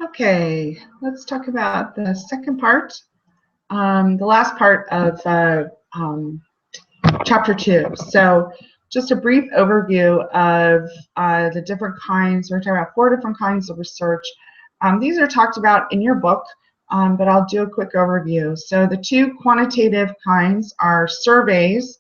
Okay, let's talk about the second part, the last part of chapter 2. So just a brief overview of the different kinds. We're talking about 4 different kinds of research. These are talked about in your book, but I'll do a quick overview. So the 2 quantitative kinds are surveys.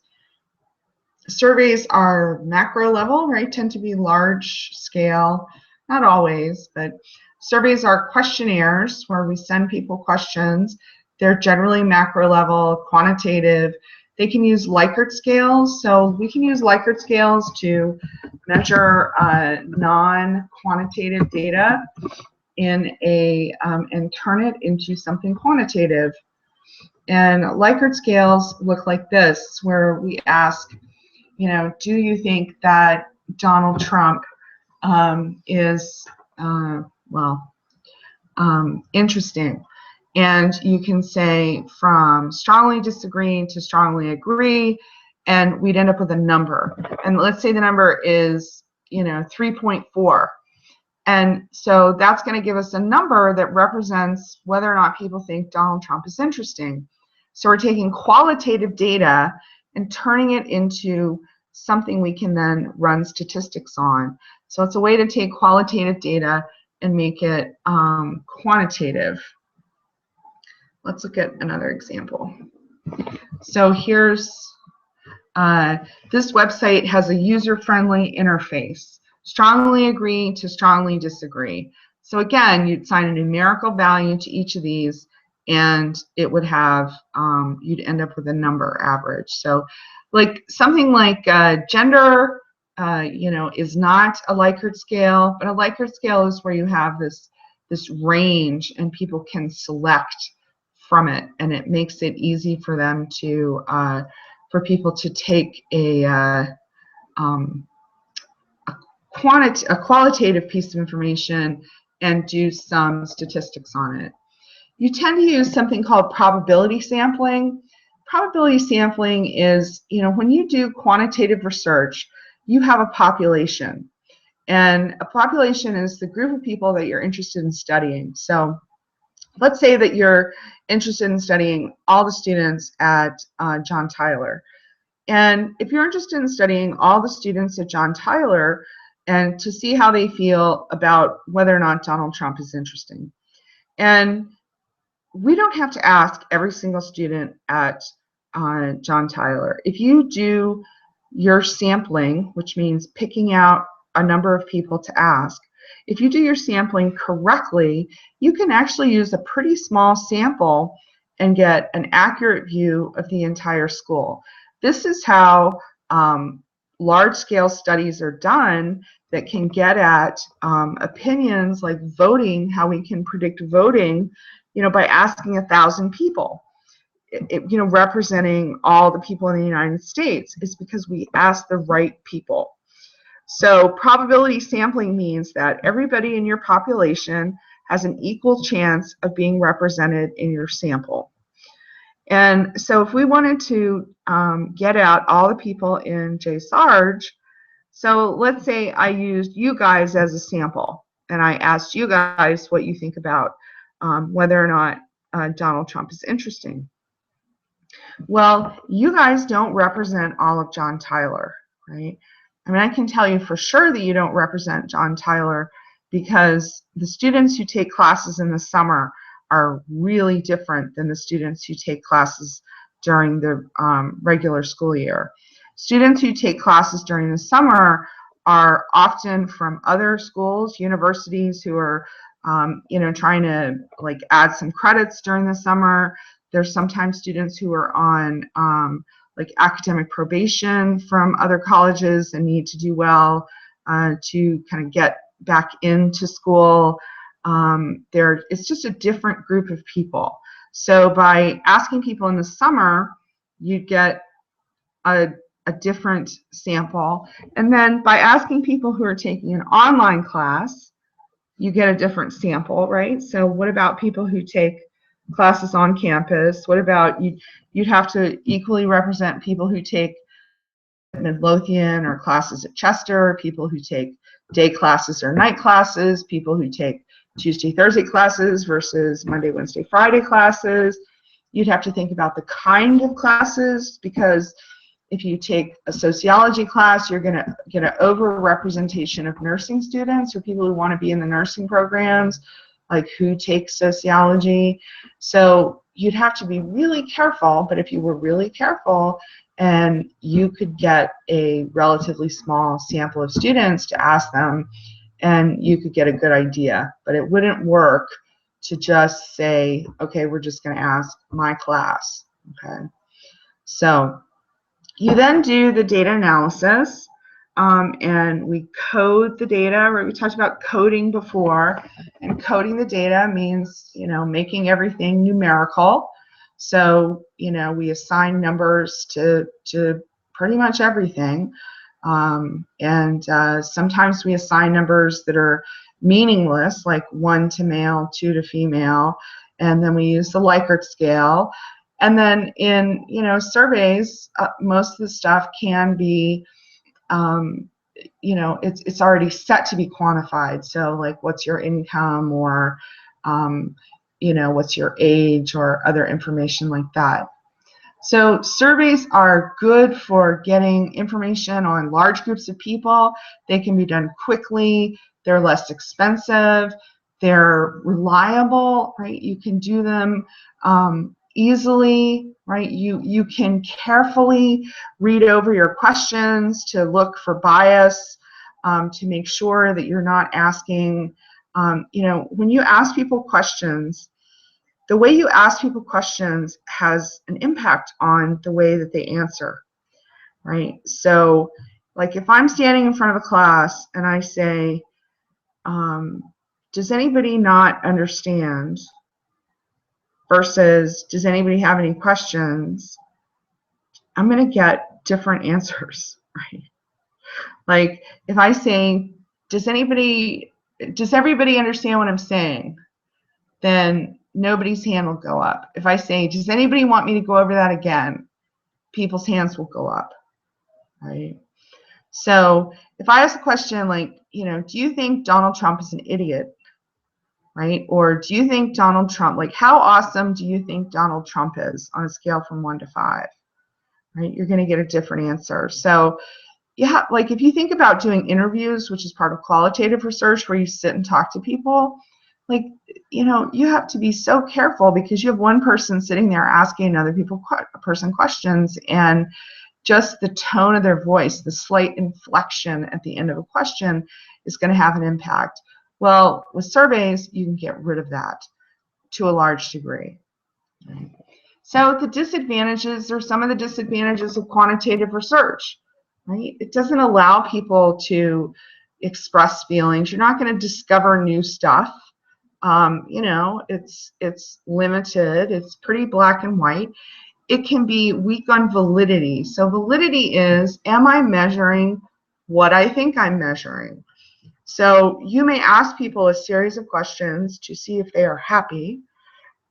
Surveys are macro level, right? Tend to be large scale, not always, but surveys are questionnaires where we send people questions. They're generally macro level, quantitative. They can use Likert scales. So we can use Likert scales to measure non-quantitative data and turn it into something quantitative. And Likert scales look like this, where we ask, do you think that Donald Trump is, interesting? And you can say from strongly disagree to strongly agree, and we'd end up with a number. And let's say the number is, 3.4. And so that's going to give us a number that represents whether or not people think Donald Trump is interesting. So we're taking qualitative data and turning it into something we can then run statistics on. So it's a way to take qualitative data and make it quantitative. Let's look at another example. So here's, this website has a user-friendly interface. Strongly agree to strongly disagree. So again, you'd assign a numerical value to each of these, and it would have, you'd end up with a number average. So like something like gender, is not a Likert scale, but a Likert scale is where you have this range and people can select from it, and it makes it easy for them to, for people to take a qualitative piece of information and do some statistics on it. You tend to use something called probability sampling. Probability sampling is, when you do quantitative research, you have a population. And a population is the group of people that you're interested in studying. So let's say that you're interested in studying all the students at John Tyler. And if you're interested in studying all the students at John Tyler and to see how they feel about whether or not Donald Trump is interesting. And we don't have to ask every single student at John Tyler. If you do your sampling, which means picking out a number of people to ask, if you do your sampling correctly, you can actually use a pretty small sample and get an accurate view of the entire school. This is how large-scale studies are done that can get at opinions like voting, how we can predict voting, by asking 1,000 people, representing all the people in the United States. It's because we ask the right people. So probability sampling means that everybody in your population has an equal chance of being represented in your sample. And so if we wanted to get out all the people in JSARJ, so let's say I used you guys as a sample, and I asked you guys what you think about whether or not Donald Trump is interesting. Well, you guys don't represent all of John Tyler, right? I mean, I can tell you for sure that you don't represent John Tyler because the students who take classes in the summer are really different than the students who take classes during the regular school year. Students who take classes during the summer are often from other schools, universities who are trying to like add some credits during the summer. There's sometimes students who are on like academic probation from other colleges and need to do well to kind of get back into school. It's just a different group of people. So by asking people in the summer, you get a different sample. And then by asking people who are taking an online class, you get a different sample, right? So what about people who take classes on campus? What about you'd have to equally represent people who take Midlothian or classes at Chester, people who take day classes or night classes, people who take Tuesday, Thursday classes versus Monday, Wednesday, Friday classes. You'd have to think about the kind of classes, because if you take a sociology class, you're going to get an over-representation of nursing students or people who want to be in the nursing programs, like who takes sociology. So you'd have to be really careful, but if you were really careful and you could get a relatively small sample of students to ask them, and you could get a good idea. But it wouldn't work to just say, okay, we're just going to ask my class. Okay, so you then do the data analysis, and we code the data. Right? We talked about coding before, and coding the data means, you know, making everything numerical. So, you know, we assign numbers to pretty much everything, and sometimes we assign numbers that are meaningless, like 1 to male, 2 to female, and then we use the Likert scale. And then in, you know, surveys, most of the stuff can be, you know, it's already set to be quantified. So like, what's your income, or, you know, what's your age, or other information like that. So surveys are good for getting information on large groups of people. They can be done quickly. They're less expensive. They're reliable, right? You can do them easily, right? You can carefully read over your questions to look for bias, to make sure that you're not asking, you know, when you ask people questions, the way you ask people questions has an impact on the way that they answer, right? So, like if I'm standing in front of a class and I say, does anybody not understand, versus does anybody have any questions, I'm going to get different answers, right? Like if I say, does everybody understand what I'm saying? Then nobody's hand will go up. If I say, does anybody want me to go over that again? People's hands will go up, right? So if I ask a question like, you know, do you think Donald Trump is an idiot, right? Or do you think Donald Trump, like how awesome do you think Donald Trump is on a scale from 1 to 5, right? You're going to get a different answer. So yeah, like if you think about doing interviews, which is part of qualitative research where you sit and talk to people, like, you know, you have to be so careful because you have one person sitting there asking another person questions, and just the tone of their voice, the slight inflection at the end of a question is going to have an impact. Well, with surveys, you can get rid of that to a large degree. So the disadvantages are some of the disadvantages of quantitative research, right? It doesn't allow people to express feelings. You're not going to discover new stuff. You know, it's limited. It's pretty black and white. It can be weak on validity. So validity is, am I measuring what I think I'm measuring? So you may ask people a series of questions to see if they are happy,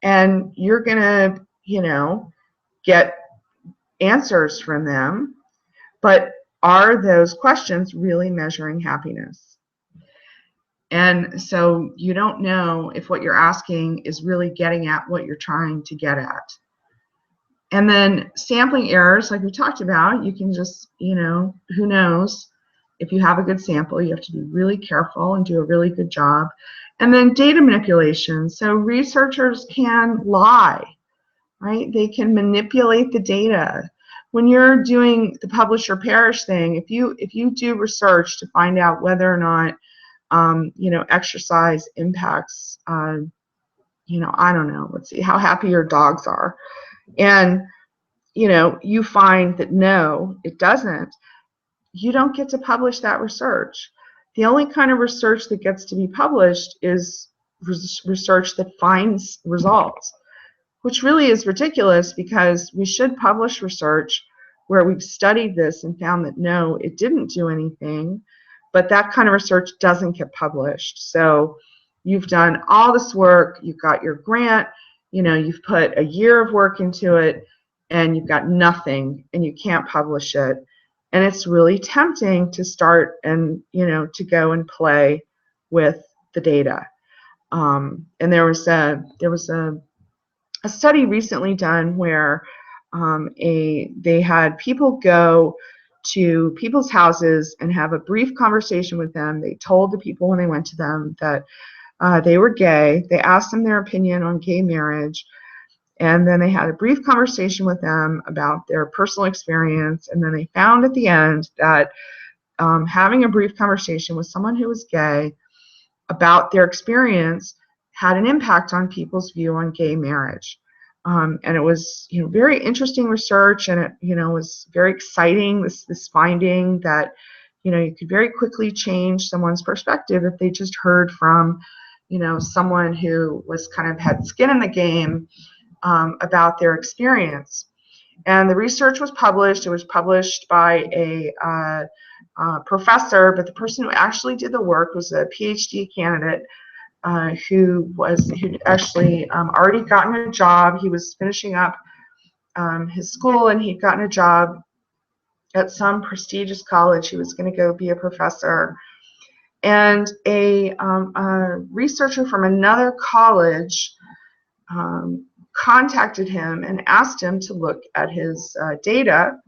and you're going to, you know, get answers from them, but are those questions really measuring happiness? And so you don't know if what you're asking is really getting at what you're trying to get at. And then sampling errors, like we talked about, you can just, you know, who knows? If you have a good sample, you have to be really careful and do a really good job. And then data manipulation. So researchers can lie, right? They can manipulate the data. When you're doing the publish or perish thing, if you do research to find out whether or not you know, exercise impacts, you know, I don't know, let's see, how happy your dogs are, and you know, you find that no, it doesn't, you don't get to publish that research. The only kind of research that gets to be published is research that finds results, which really is ridiculous, because we should publish research where we've studied this and found that no, it didn't do anything, but that kind of research doesn't get published. So you've done all this work, you've got your grant, you know, you've put a year of work into it, and you've got nothing, and you can't publish it. And it's really tempting to start and, you know, to go and play with the data. And there was a study recently done where they had people go to people's houses and have a brief conversation with them. They told the people when they went to them that they were gay. They asked them their opinion on gay marriage, and then they had a brief conversation with them about their personal experience. And then they found at the end that having a brief conversation with someone who was gay about their experience had an impact on people's view on gay marriage. And it was, very interesting research, and it, was very exciting, this finding that, you could very quickly change someone's perspective if they just heard from, someone who was kind of had skin in the game about their experience. And the research was published. It was published by a professor, but the person who actually did the work was a PhD candidate who actually already gotten a job. He was finishing up his school, and he'd gotten a job at some prestigious college. He was going to go be a professor. And a researcher from another college contacted him and asked him to look at his data,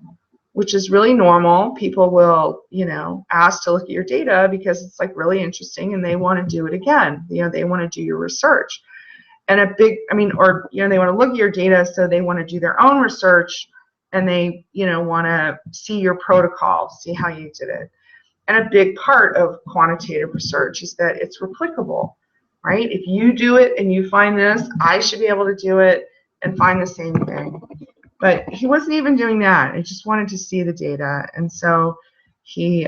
which is really normal. People will, ask to look at your data because it's like really interesting and they want to do it again. They want to do your research. And they want to look at your data, so they want to do their own research, and they, want to see your protocol, see how you did it. And a big part of quantitative research is that it's replicable, right? If you do it and you find this, I should be able to do it and find the same thing. But he wasn't even doing that. He just wanted to see the data. And so he,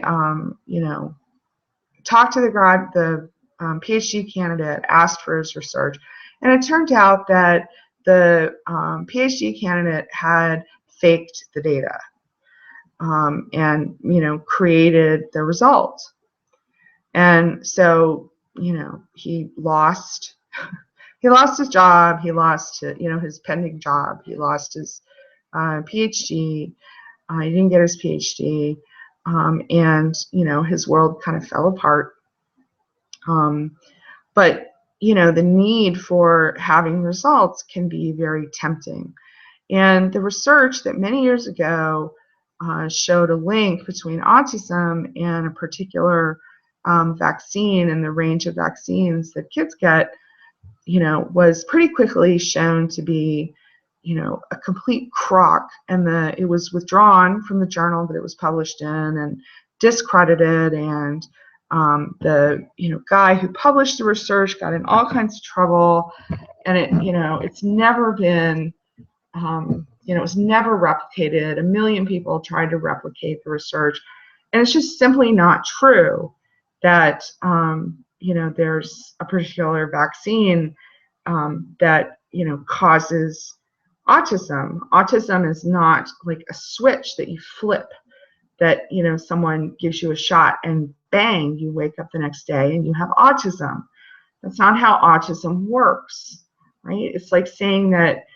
talked to the PhD candidate, asked for his research. And it turned out that the PhD candidate had faked the data and, created the result. And so, he lost his job. He lost, his pending job. He lost his PhD. He didn't get his PhD, and his world kind of fell apart. But the need for having results can be very tempting. And the research that many years ago showed a link between autism and a particular vaccine and the range of vaccines that kids get, was pretty quickly shown to be, a complete crock. And it was withdrawn from the journal that it was published in and discredited. And the guy who published the research got in all kinds of trouble. And it's never been, it was never replicated. 1 million people tried to replicate the research, and it's just simply not true that there's a particular vaccine that causes autism. Autism is not like a switch that you flip, that someone gives you a shot and bang, you wake up the next day and you have autism. That's not how autism works, right? It's like saying that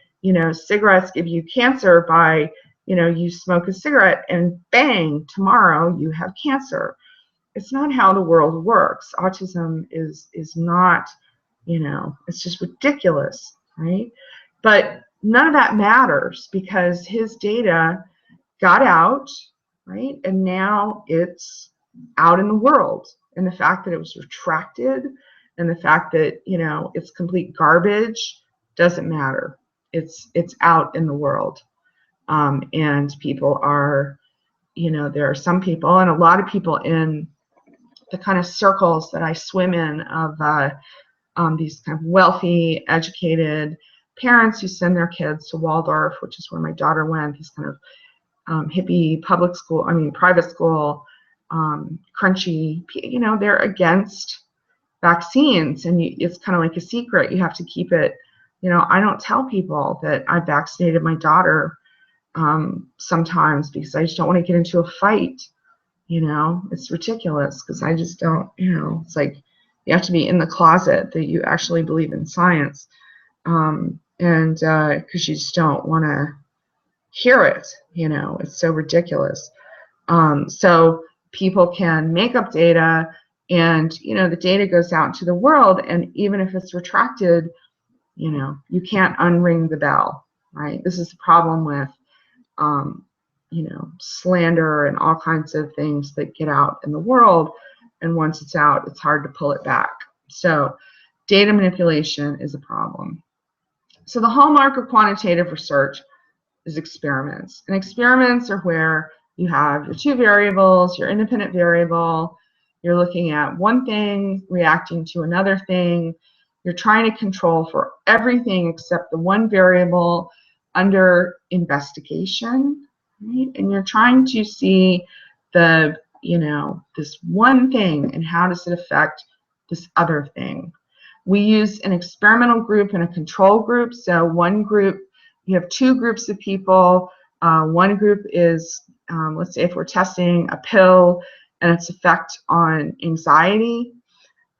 cigarettes give you cancer by you smoke a cigarette and bang, tomorrow you have cancer. It's not how the world works. Autism is not, it's just ridiculous, right? But none of that matters because his data got out, right? And now it's out in the world. And the fact that it was retracted and the fact that, it's complete garbage doesn't matter. It's out in the world. And people are, there are some people and a lot of people in the kind of circles that I swim in of these kind of wealthy, educated parents who send their kids to Waldorf, which is where my daughter went, these kind of hippie private school, crunchy, they're against vaccines, and it's kind of like a secret. You have to keep it, I don't tell people that I vaccinated my daughter sometimes because I just don't want to get into a fight. It's ridiculous because I just don't, it's like you have to be in the closet that you actually believe in science, and because you just don't want to hear it, it's so ridiculous. So people can make up data And, the data goes out into the world, and even if it's retracted, you can't unring the bell, right? This is the problem with, slander and all kinds of things that get out in the world. And once it's out, it's hard to pull it back. So data manipulation is a problem. So the hallmark of quantitative research is experiments. And experiments are where you have your two variables, your independent variable, you're looking at one thing reacting to another thing. You're trying to control for everything except the one variable under investigation, right? And you're trying to see the, this one thing and how does it affect this other thing. We use an experimental group and a control group. So one group, you have two groups of people. One group is, let's say if we're testing a pill and its effect on anxiety.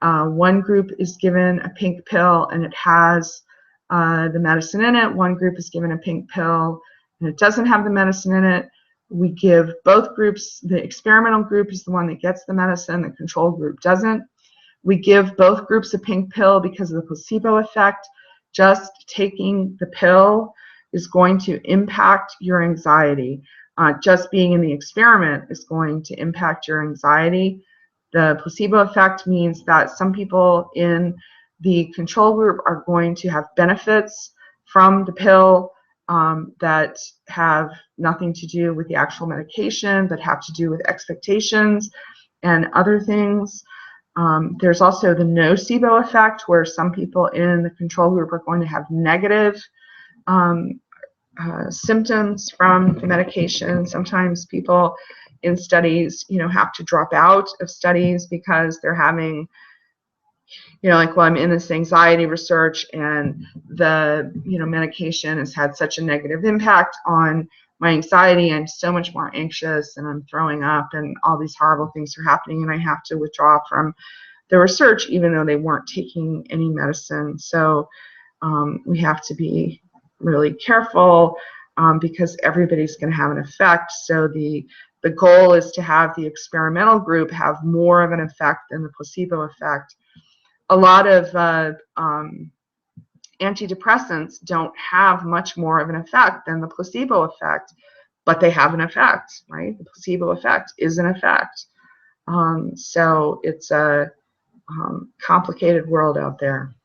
One group is given a pink pill and it has the medicine in it. One group is given a pink pill and it doesn't have the medicine in it. We give both groups, the experimental group is the one that gets the medicine, the control group doesn't. We give both groups a pink pill because of the placebo effect. Just taking the pill is going to impact your anxiety. Just being in the experiment is going to impact your anxiety. The placebo effect means that some people in the control group are going to have benefits from the pill that have nothing to do with the actual medication, but have to do with expectations and other things. There's also the nocebo effect, where some people in the control group are going to have negative symptoms from the medication. Sometimes people in studies, have to drop out of studies because they're having, like, well, I'm in this anxiety research and the, medication has had such a negative impact on my anxiety. I'm so much more anxious and I'm throwing up and all these horrible things are happening and I have to withdraw from the research even though they weren't taking any medicine. So we have to be really careful because everybody's going to have an effect. So the goal is to have the experimental group have more of an effect than the placebo effect. A lot of antidepressants don't have much more of an effect than the placebo effect, but they have an effect, right? The placebo effect is an effect. So it's a complicated world out there.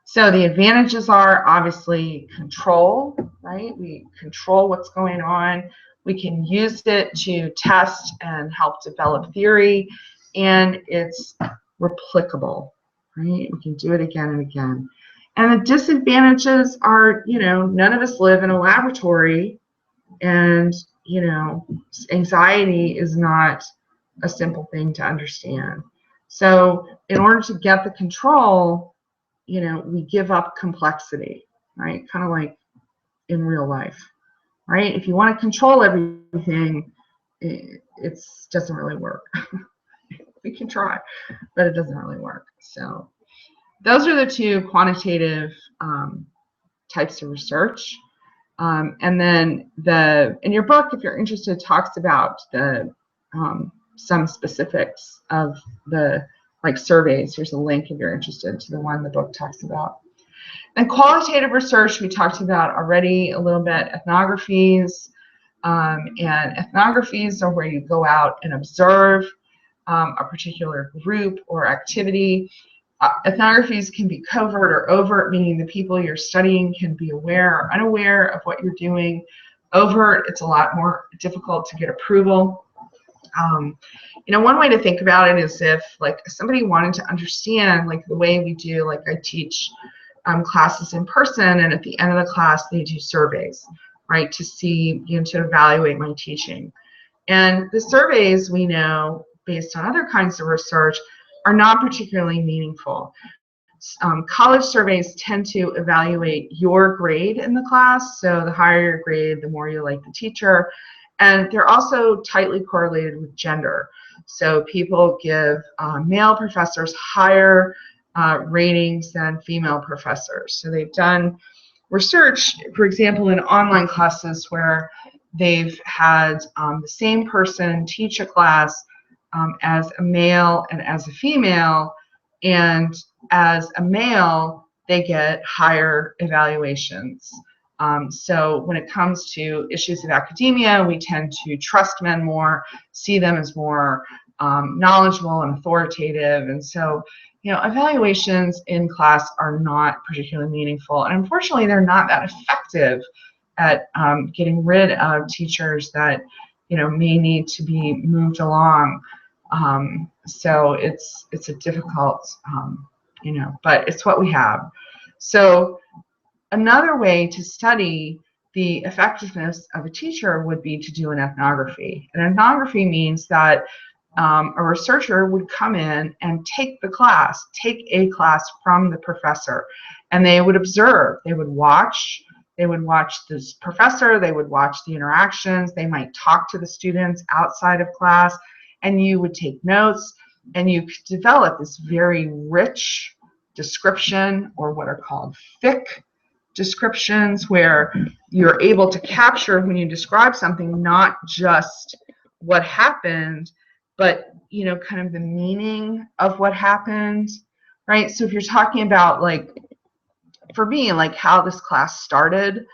So the advantages are obviously control, right? We control what's going on. We can use it to test and help develop theory, and it's replicable, right? We can do it again and again. And the disadvantages are, none of us live in a laboratory, and, anxiety is not a simple thing to understand. So in order to get the control, we give up complexity, right? Kind of like in real life, right? If you want to control everything, it doesn't really work. We can try, but it doesn't really work. So those are the two quantitative types of research. And then in your book, if you're interested, talks about the some specifics of the surveys. Here's a link if you're interested to the one the book talks about. And qualitative research, we talked about already a little bit. Ethnographies, and ethnographies are where you go out and observe a particular group or activity. Ethnographies can be covert or overt, meaning the people you're studying can be aware or unaware of what you're doing. Overt, it's a lot more difficult to get approval. One way to think about it is if somebody wanted to understand the way we do, I teach classes in person, and at the end of the class they do surveys, right, to see, to evaluate my teaching. And the surveys, we know based on other kinds of research, are not particularly meaningful. College surveys tend to evaluate your grade in the class, so the higher your grade, the more you like the teacher. And they're also tightly correlated with gender. So people give male professors higher ratings than female professors. So they've done research, for example, in online classes where they've had the same person teach a class as a male and as a female, and as a male, they get higher evaluations. So when it comes to issues of academia, we tend to trust men more, see them as more knowledgeable and authoritative, and so evaluations in class are not particularly meaningful, and unfortunately they're not that effective at getting rid of teachers that may need to be moved along. So it's a difficult, but it's what we have. So another way to study the effectiveness of a teacher would be to do an ethnography. And ethnography means that a researcher would come in and take a class from the professor, and they would observe. They would watch this professor, they would watch the interactions, they might talk to the students outside of class, and you would take notes, and you could develop this very rich description, or what are called thick descriptions, where you're able to capture, when you describe something, not just what happened, but kind of the meaning of what happened, right? So if you're talking about, like, for me, like how this class started,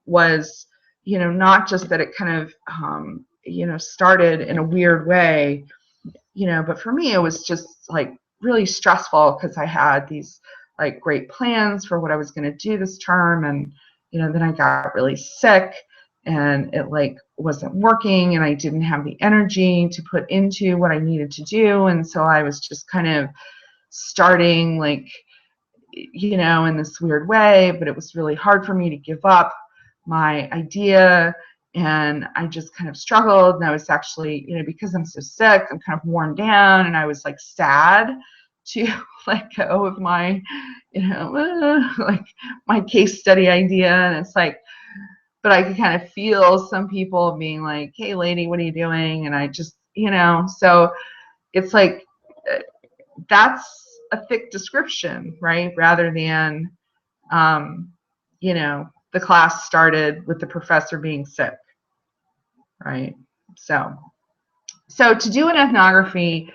was not just that it kind of started in a weird way, but for me it was just like really stressful, because I had these like great plans for what I was going to do this term, and then I got really sick, and it like wasn't working, and I didn't have the energy to put into what I needed to do, and so I was just kind of starting like in this weird way, but it was really hard for me to give up my idea, and I just kind of struggled, and I was actually, because I'm so sick, I'm kind of worn down, and I was like sad to let go of my, like my case study idea, and it's like, but I could kind of feel some people being like, hey lady, what are you doing? And I just, so it's like, that's a thick description, right? Rather than, the class started with the professor being sick, right? So to do an ethnography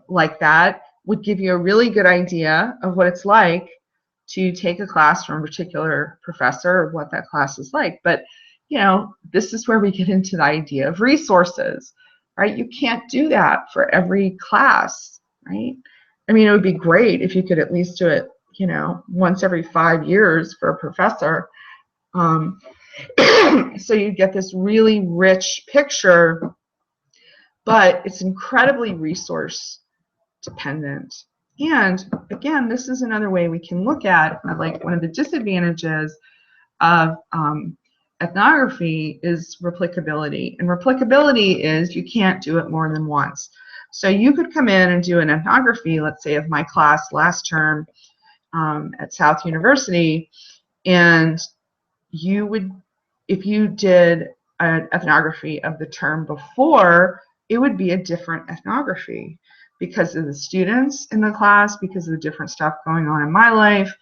like that would give you a really good idea of what it's like to take a class from a particular professor, or what that class is like. But this is where we get into the idea of resources, right? You can't do that for every class, right? I mean, it would be great if you could at least do it, once every 5 years for a professor. So you get this really rich picture, but it's incredibly resource dependent. And again, this is another way we can look at, like, one of the disadvantages of ethnography is replicability. And replicability is you can't do it more than once. So you could come in and do an ethnography, let's say, of my class last term at South University, and you would, if you did an ethnography of the term before, it would be a different ethnography because of the students in the class, because of the different stuff going on in my life.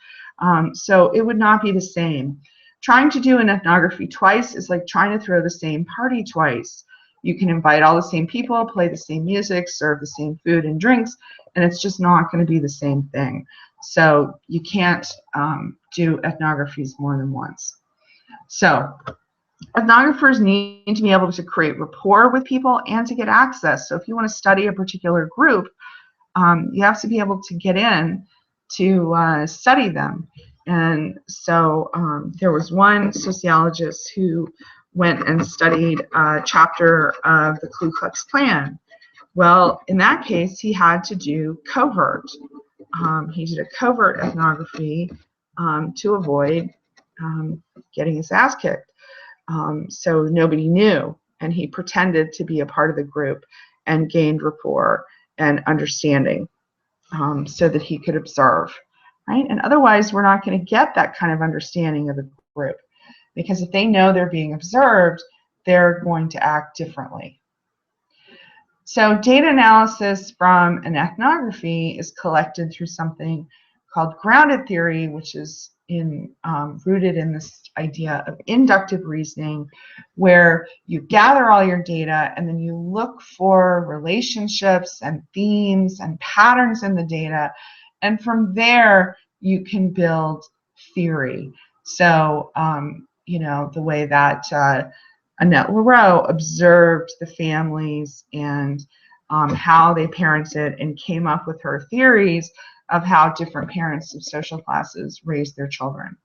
So it would not be the same. Trying to do an ethnography twice is like trying to throw the same party twice. You can invite all the same people, play the same music, serve the same food and drinks, and it's just not going to be the same thing. So you can't do ethnographies more than once. So ethnographers need to be able to create rapport with people and to get access. So if you want to study a particular group, you have to be able to get in to study them. And so there was one sociologist who went and studied a chapter of the Ku Klux Klan. Well, in that case, he had to do covert. He did a covert ethnography to avoid getting his ass kicked. So nobody knew, and he pretended to be a part of the group and gained rapport and understanding so that he could observe, right? And otherwise, we're not going to get that kind of understanding of the group, because if they know they're being observed, they're going to act differently. So data analysis from an ethnography is collected through something called grounded theory, which is rooted in this idea of inductive reasoning, where you gather all your data and then you look for relationships and themes and patterns in the data, and from there you can build theory. So the way that Annette Leroux observed the families and how they parented and came up with her theories of how different parents of social classes raise their children.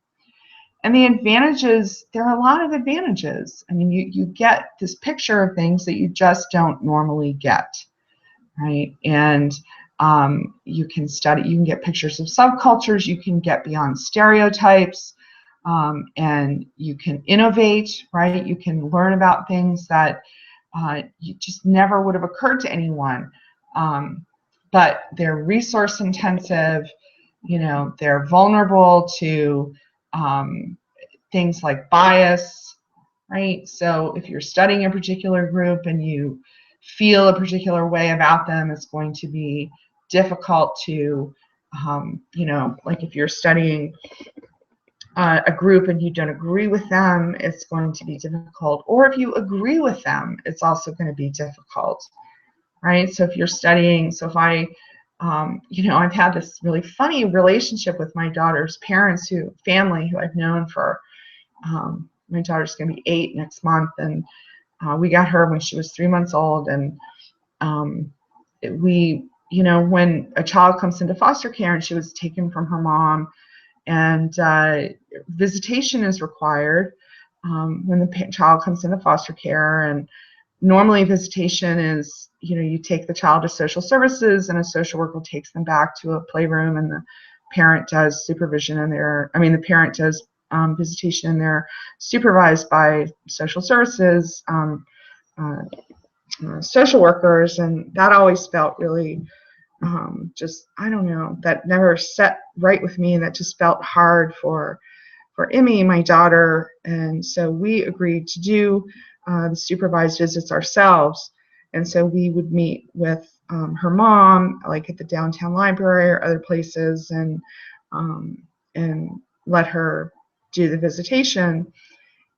And the advantages, there are a lot of advantages. I mean, you get this picture of things that you just don't normally get, right? And you can get pictures of subcultures, you can get beyond stereotypes, and you can innovate, right? You can learn about things that you just never would have occurred to anyone. But they're resource intensive, they're vulnerable to things like bias, right? So if you're studying a particular group and you feel a particular way about them, it's going to be difficult to, like if you're studying a group and you don't agree with them, it's going to be difficult. Or if you agree with them, it's also going to be difficult, right? So if you're studying, so if I've had this really funny relationship with my daughter's family who I've known for, my daughter's going to be 8 next month, and we got her when she was 3 months old, and when a child comes into foster care and she was taken from her mom, and visitation is required when the child comes into foster care. And normally visitation is, you take the child to social services and a social worker takes them back to a playroom, and the parent does supervision in there. I mean, the parent does visitation and they're supervised by social services, social workers, and that always felt really I don't know, that never set right with me. That just felt hard for Emmy, my daughter. And so we agreed to do the supervised visits ourselves. And so we would meet with her mom, like at the downtown library or other places, and let her do the visitation.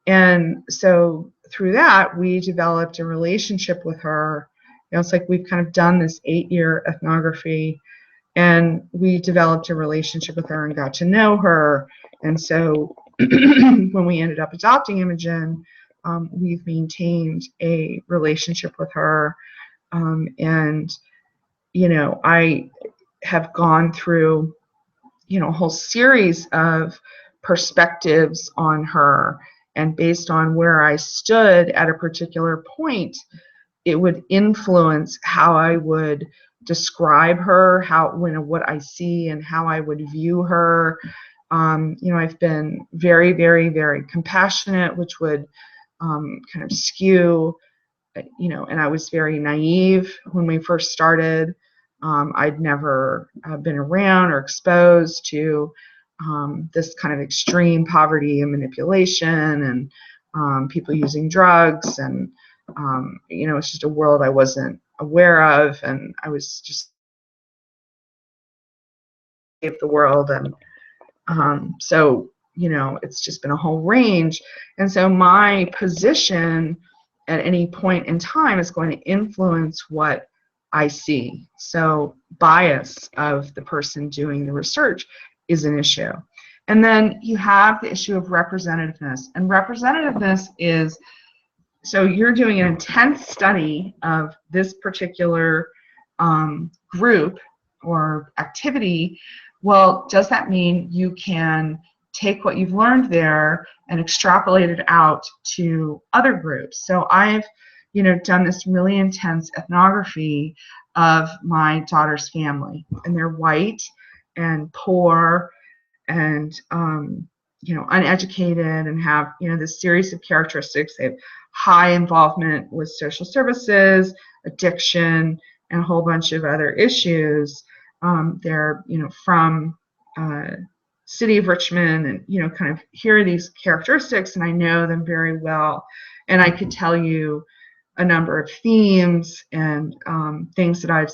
And so through that, we developed a relationship with her. It's like we've kind of done this 8-year ethnography, and we developed a relationship with her and got to know her. And so when we ended up adopting Imogen, we've maintained a relationship with her. And I have gone through, a whole series of perspectives on her, and based on where I stood at a particular point, it would influence how I would describe her, what I see and how I would view her. I've been very, very, very compassionate, which would kind of skew, and I was very naive when we first started. I'd never been around or exposed to this kind of extreme poverty and manipulation, and people using drugs, and it's just a world I wasn't aware of, and I was just of the world. And so it's just been a whole range. And so my position at any point in time is going to influence what I see. So bias of the person doing the research is an issue. And then you have the issue of representativeness. And representativeness is, so you're doing an intense study of this particular group or activity. Well, does that mean you can take what you've learned there and extrapolate it out to other groups? So I've, done this really intense ethnography of my daughter's family, and they're white and poor and, uneducated, and have, this series of characteristics. They have high involvement with social services, addiction, and a whole bunch of other issues. They're, from city of Richmond, and, kind of hear these characteristics, and I know them very well. And I could tell you a number of themes and things that I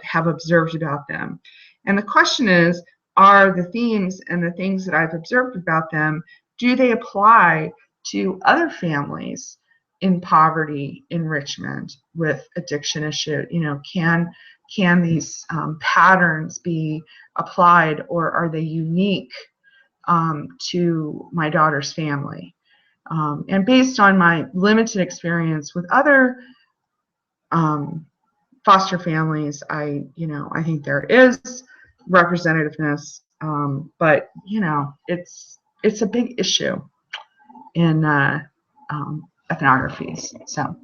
have observed about them. And the question is, are the themes and the things that I've observed about them, do they apply to other families in poverty, enrichment, with addiction issue? You know, can these patterns be applied, or are they unique to my daughter's family? And based on my limited experience with other foster families, I think there is representativeness, but it's a big issue in ethnographies. So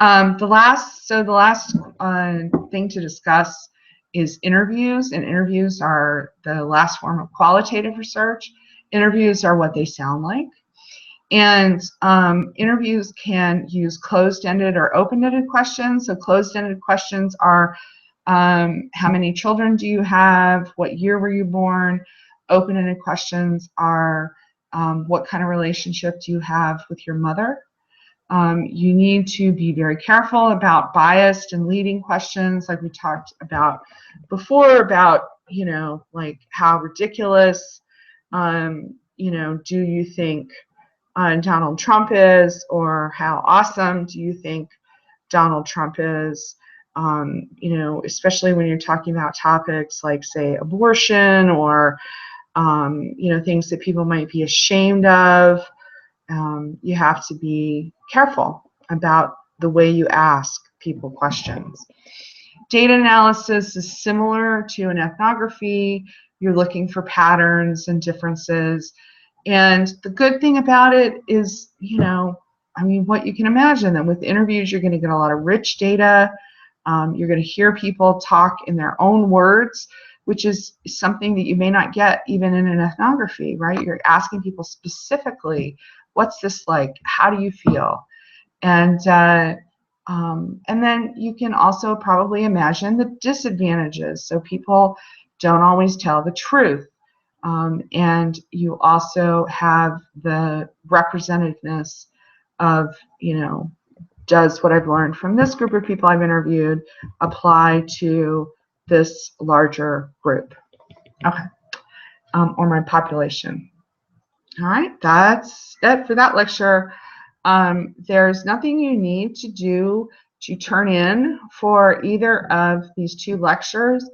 the last thing to discuss is interviews, and interviews are the last form of qualitative research. Interviews are what they sound like. And interviews can use closed-ended or open-ended questions. So closed-ended questions are how many children do you have? What year were you born? Open-ended questions are what kind of relationship do you have with your mother? You need to be very careful about biased and leading questions, like we talked about before, about, like how ridiculous, do you think Donald Trump is, or how awesome do you think Donald Trump is? Especially when you're talking about topics like, say, abortion, or things that people might be ashamed of. You have to be careful about the way you ask people questions. Data analysis is similar to an ethnography. You're looking for patterns and differences. And the good thing about it is, what you can imagine, that with interviews, you're going to get a lot of rich data. You're going to hear people talk in their own words, which is something that you may not get even in an ethnography, right? You're asking people specifically, what's this like? How do you feel? And then you can also probably imagine the disadvantages. So people don't always tell the truth. And you also have the representativeness of, does what I've learned from this group of people I've interviewed apply to this larger group? Okay. Or my population. All right, that's it for that lecture. There's nothing you need to do to turn in for either of these two lectures.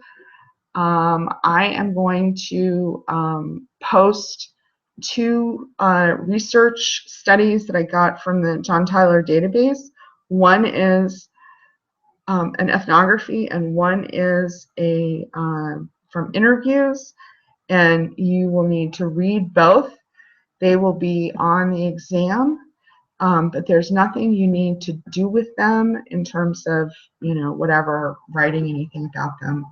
I am going to post two research studies that I got from the John Tyler database. One is an ethnography, and one is from interviews, and you will need to read both. They will be on the exam, but there's nothing you need to do with them in terms of, whatever, writing anything about them.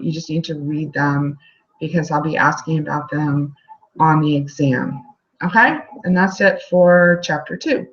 You just need to read them, because I'll be asking about them on the exam. Okay, and that's it for chapter 2.